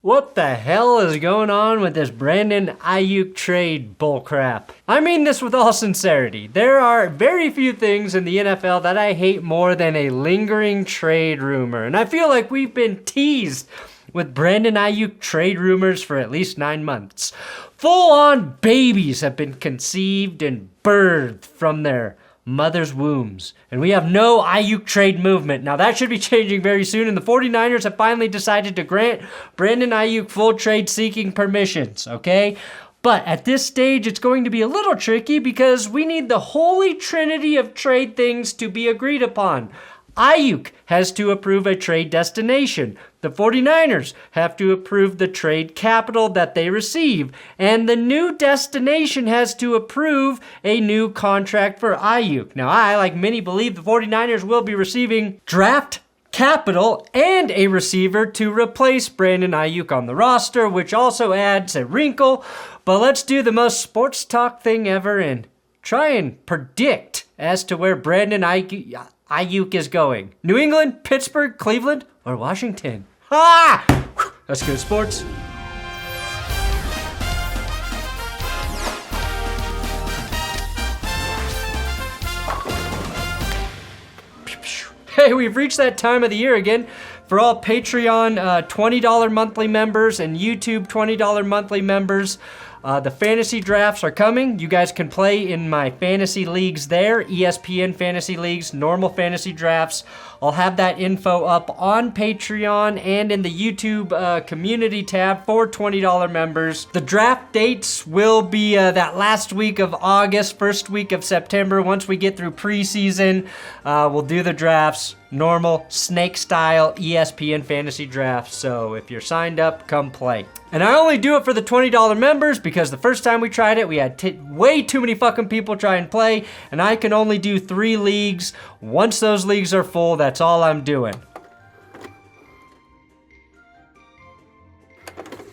What the hell is going on with this Brandon Aiyuk trade bullcrap? I mean this with all sincerity. There are very few things in the NFL that I hate more than a lingering trade rumor. And I feel like we've been teased with Brandon Aiyuk trade rumors for at least 9 months. Full-on babies have been conceived and birthed from their mother's wombs. And we have no Aiyuk trade movement. Now that should be changing very soon, and the 49ers have finally decided to grant Brandon Aiyuk full trade seeking permissions, okay? But at this stage, it's going to be a little tricky because we need the holy trinity of trade things to be agreed upon. Aiyuk has to approve a trade destination. The 49ers have to approve the trade capital that they receive. And the new destination has to approve a new contract for Aiyuk. Now, I, like many, believe the 49ers will be receiving draft capital and a receiver to replace Brandon Aiyuk on the roster, which also adds a wrinkle. But let's do the most sports talk thing ever and try and predict as to where Brandon Aiyuk is going. New England, Pittsburgh, Cleveland, or Washington? Ha! That's good sports. Hey, we've reached that time of the year again. For all Patreon $20 monthly members and YouTube $20 monthly members, the fantasy drafts are coming. You guys can play in my fantasy leagues there, ESPN fantasy leagues, normal fantasy drafts. I'll have that info up on Patreon and in the YouTube community tab for $20 members. The draft dates will be that last week of August, first week of September. Once we get through preseason, we'll do the drafts. Normal, snake style, ESPN fantasy draft. So if you're signed up, come play. And I only do it for the $20 members because the first time we tried it, we had way too many fucking people try and play, and I can only do 3 leagues. Once those leagues are full, that's all I'm doing.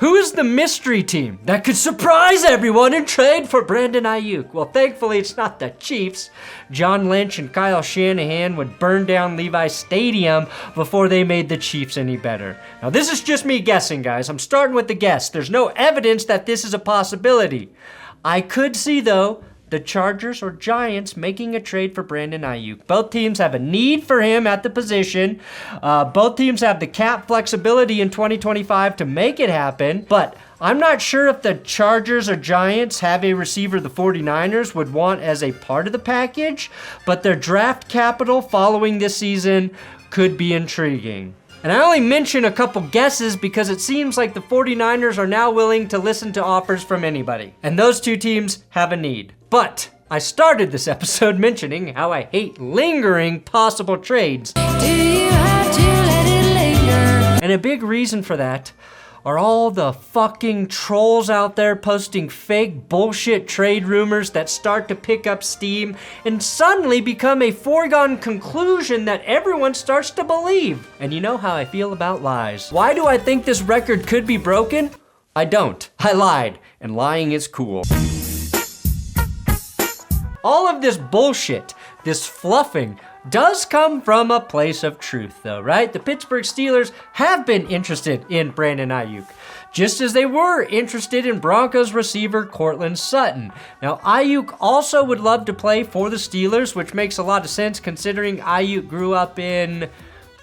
Who is the mystery team that could surprise everyone and trade for Brandon Aiyuk? Well, thankfully, it's not the Chiefs. John Lynch and Kyle Shanahan would burn down Levi's Stadium before they made the Chiefs any better. Now, this is just me guessing, guys. I'm starting with the guess. There's no evidence that this is a possibility. I could see, though, the Chargers or Giants making a trade for Brandon Aiyuk. Both teams have a need for him at the position. Both teams have the cap flexibility in 2025 to make it happen. But I'm not sure if the Chargers or Giants have a receiver the 49ers would want as a part of the package. But their draft capital following this season could be intriguing. And I only mention a couple guesses because it seems like the 49ers are now willing to listen to offers from anybody. And those two teams have a need. But I started this episode mentioning how I hate lingering possible trades. Do you have to let it linger? And a big reason for that are all the fucking trolls out there posting fake bullshit trade rumors that start to pick up steam and suddenly become a foregone conclusion that everyone starts to believe. And you know how I feel about lies. Why do I think this record could be broken? I don't. I lied, and lying is cool. All of this bullshit, this fluffing, does come from a place of truth, though, right? The Pittsburgh Steelers have been interested in Brandon Aiyuk, just as they were interested in Broncos receiver Courtland Sutton. Now, Aiyuk also would love to play for the Steelers, which makes a lot of sense considering Aiyuk grew up in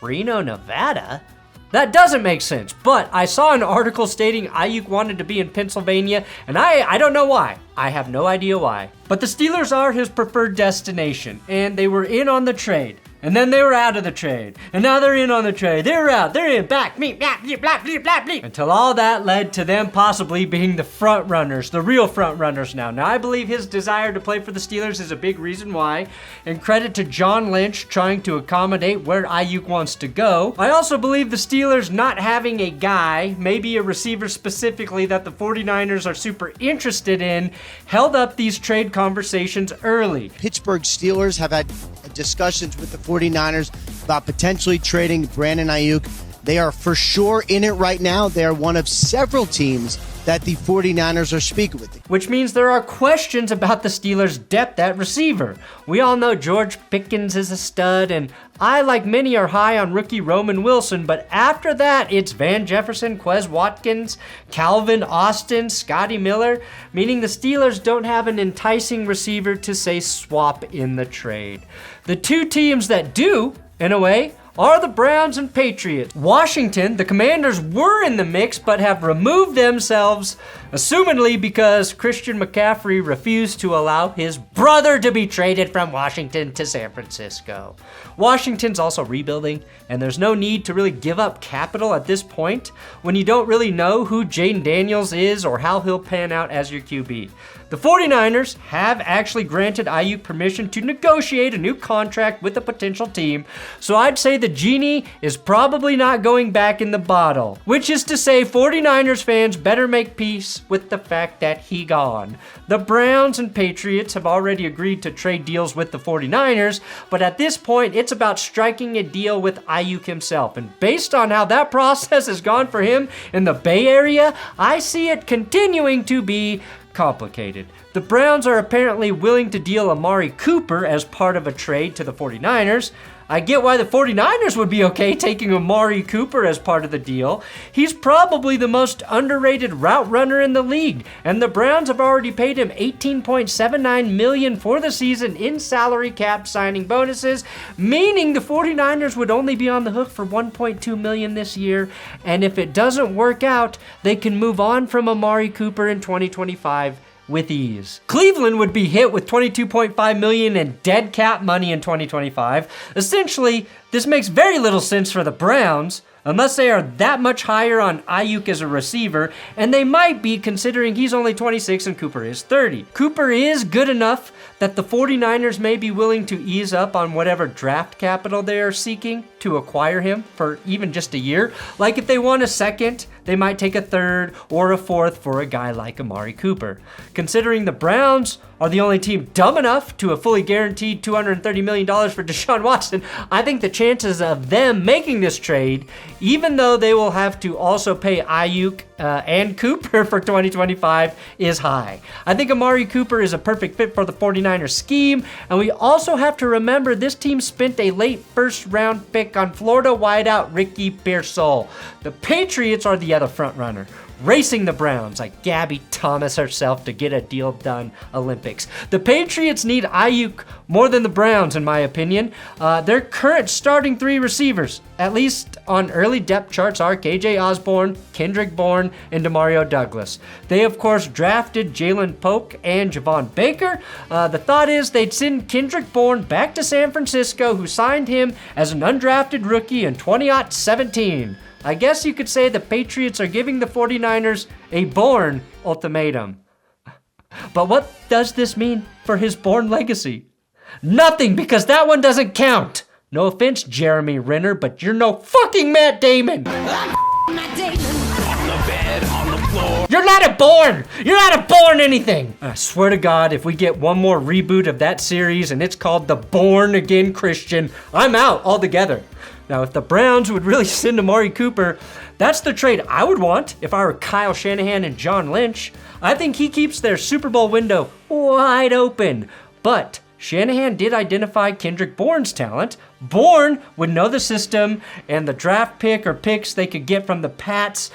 Reno, Nevada. That doesn't make sense, but I saw an article stating Aiyuk wanted to be in Pennsylvania, and I don't know why. I have no idea why. But the Steelers are his preferred destination, and they were in on the trade. And then they were out of the trade. And now they're in on the trade. They're out. They're in. Back. Me. Blah, blah, blah, blah, blah. Until all that led to them possibly being the front runners. The real front runners now. Now, I believe his desire to play for the Steelers is a big reason why. And credit to John Lynch trying to accommodate where Aiyuk wants to go. I also believe the Steelers not having a guy, maybe a receiver specifically, that the 49ers are super interested in, held up these trade conversations early. Pittsburgh Steelers have had discussions with the 49ers about potentially trading Brandon Aiyuk. They are for sure in it right now. They are one of several teams that the 49ers are speaking with. Which means there are questions about the Steelers' depth at receiver. We all know George Pickens is a stud, and I, like many, are high on rookie Roman Wilson, but after that, it's Van Jefferson, Quez Watkins, Calvin Austin, Scotty Miller, meaning the Steelers don't have an enticing receiver to, say, swap in the trade. The two teams that do, in a way, are the Browns and Patriots. Washington, the Commanders were in the mix but have removed themselves, assumedly because Christian McCaffrey refused to allow his brother to be traded from Washington to San Francisco. Washington's also rebuilding, and there's no need to really give up capital at this point when you don't really know who Jaden Daniels is or how he'll pan out as your QB. The 49ers have actually granted Aiyuk permission to negotiate a new contract with a potential team, so I'd say the genie is probably not going back in the bottle, which is to say 49ers fans better make peace with the fact that he gone. The Browns and Patriots have already agreed to trade deals with the 49ers, but at this point it's about striking a deal with Aiyuk himself, and based on how that process has gone for him in the Bay Area, I see it continuing to be complicated. The Browns are apparently willing to deal Amari Cooper as part of a trade to the 49ers. I get why the 49ers would be okay taking Amari Cooper as part of the deal. He's probably the most underrated route runner in the league, and the Browns have already paid him $18.79 million for the season in salary cap signing bonuses, meaning the 49ers would only be on the hook for $1.2 million this year, and if it doesn't work out, they can move on from Amari Cooper in 2025 with ease. Cleveland would be hit with $22.5 million in dead cap money in 2025. Essentially, this makes very little sense for the Browns, unless they are that much higher on Aiyuk as a receiver, and they might be considering he's only 26 and Cooper is 30. Cooper is good enough that the 49ers may be willing to ease up on whatever draft capital they are seeking to acquire him for even just a year. Like if they want a second, they might take a third or a fourth for a guy like Amari Cooper. Considering the Browns are the only team dumb enough to have fully guaranteed $230 million for Deshaun Watson, I think the chances of them making this trade, even though they will have to also pay Aiyuk and Cooper for 2025, is high. I think Amari Cooper is a perfect fit for the 49ers scheme, and we also have to remember this team spent a late first-round pick on Florida wideout Ricky Pearsall. The Patriots are the other front-runner, racing the Browns like Gabby Thomas herself to get a deal done Olympics. The Patriots need Aiyuk more than the Browns, in my opinion. Their current starting three receivers, at least on early depth charts, are KJ Osborne, Kendrick Bourne, and Demario Douglas. They, of course, drafted Jalen Polk and Javon Baker. The thought is they'd send Kendrick Bourne back to San Francisco, who signed him as an undrafted rookie in 2017. I guess you could say the Patriots are giving the 49ers a Bourne ultimatum. But what does this mean for his Bourne legacy? Nothing, because that one doesn't count. No offense, Jeremy Renner, but you're no fucking Matt Damon. Matt Damon. On the bed, on the floor. You're not a Bourne. You're not a Bourne anything. I swear to God, if we get one more reboot of that series and it's called The Born Again Christian, I'm out altogether. Now, if the Browns would really send Amari Cooper, that's the trade I would want if I were Kyle Shanahan and John Lynch. I think he keeps their Super Bowl window wide open. But Shanahan did identify Kendrick Bourne's talent. Bourne would know the system, and the draft pick or picks they could get from the Pats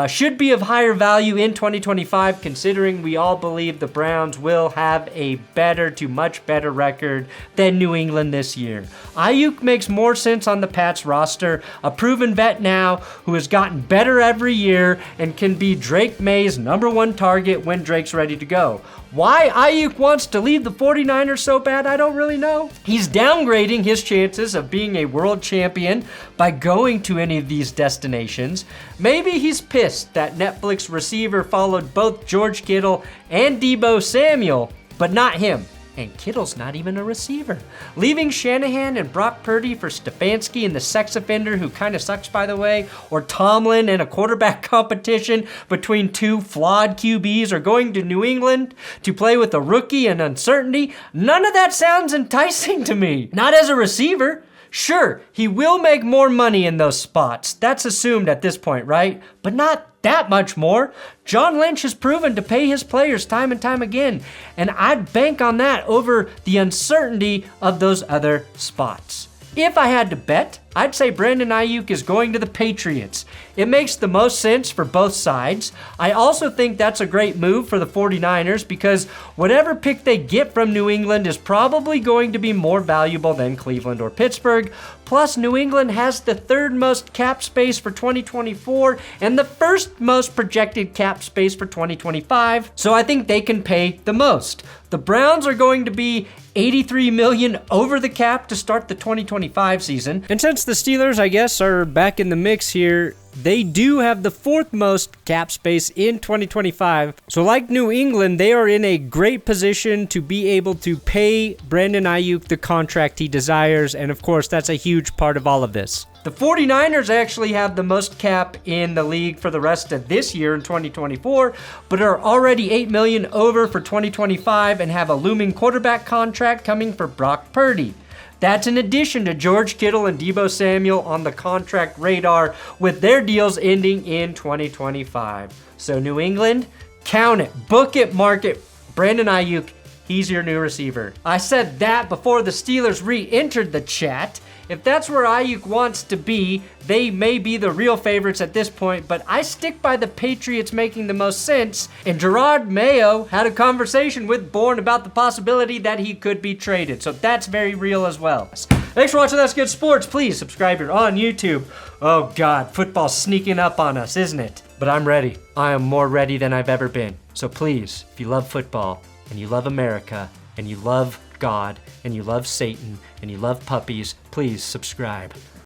should be of higher value in 2025, considering we all believe the Browns will have a better to much better record than New England this year. Aiyuk makes more sense on the Pats roster, a proven vet now who has gotten better every year and can be Drake May's #1 target when Drake's ready to go. Why Aiyuk wants to leave the 49ers so bad, I don't really know. He's downgrading his chances of being a world champion by going to any of these destinations. Maybe he's pissed that Netflix receiver followed both George Kittle and Deebo Samuel, but not him. And Kittle's not even a receiver. Leaving Shanahan and Brock Purdy for Stefanski and the sex offender, who kind of sucks, by the way, or Tomlin and a quarterback competition between two flawed QBs, or going to New England to play with a rookie and uncertainty, none of that sounds enticing to me. Not as a receiver. Sure, he will make more money in those spots. That's assumed at this point, right? But not that much more. John Lynch has proven to pay his players time and time again, and I'd bank on that over the uncertainty of those other spots. If I had to bet, I'd say Brandon Aiyuk is going to the Patriots. It makes the most sense for both sides. I also think that's a great move for the 49ers because whatever pick they get from New England is probably going to be more valuable than Cleveland or Pittsburgh. Plus, New England has the third most cap space for 2024 and the first most projected cap space for 2025, so I think they can pay the most. The Browns are going to be $83 million over the cap to start the 2025 season. And since the Steelers, I guess, are back in the mix here, they do have the fourth most cap space in 2025. So like New England, they are in a great position to be able to pay Brandon Aiyuk the contract he desires. And of course, that's a huge part of all of this. The 49ers actually have the most cap in the league for the rest of this year in 2024, but are already $8 million over for 2025 and have a looming quarterback contract coming for Brock Purdy. That's in addition to George Kittle and Deebo Samuel on the contract radar with their deals ending in 2025. So New England, count it, book it, mark it. Brandon Aiyuk, he's your new receiver. I said that before the Steelers re-entered the chat. If that's where Aiyuk wants to be, they may be the real favorites at this point, but I stick by the Patriots making the most sense, and Gerard Mayo had a conversation with Bourne about the possibility that he could be traded, so that's very real as well. Thanks for watching That's Good Sports. Please subscribe here on YouTube. Oh God, football's sneaking up on us, isn't it? But I'm ready. I am more ready than I've ever been. So please, if you love football, and you love America, and you love God, and you love Satan, and you love puppies, please subscribe.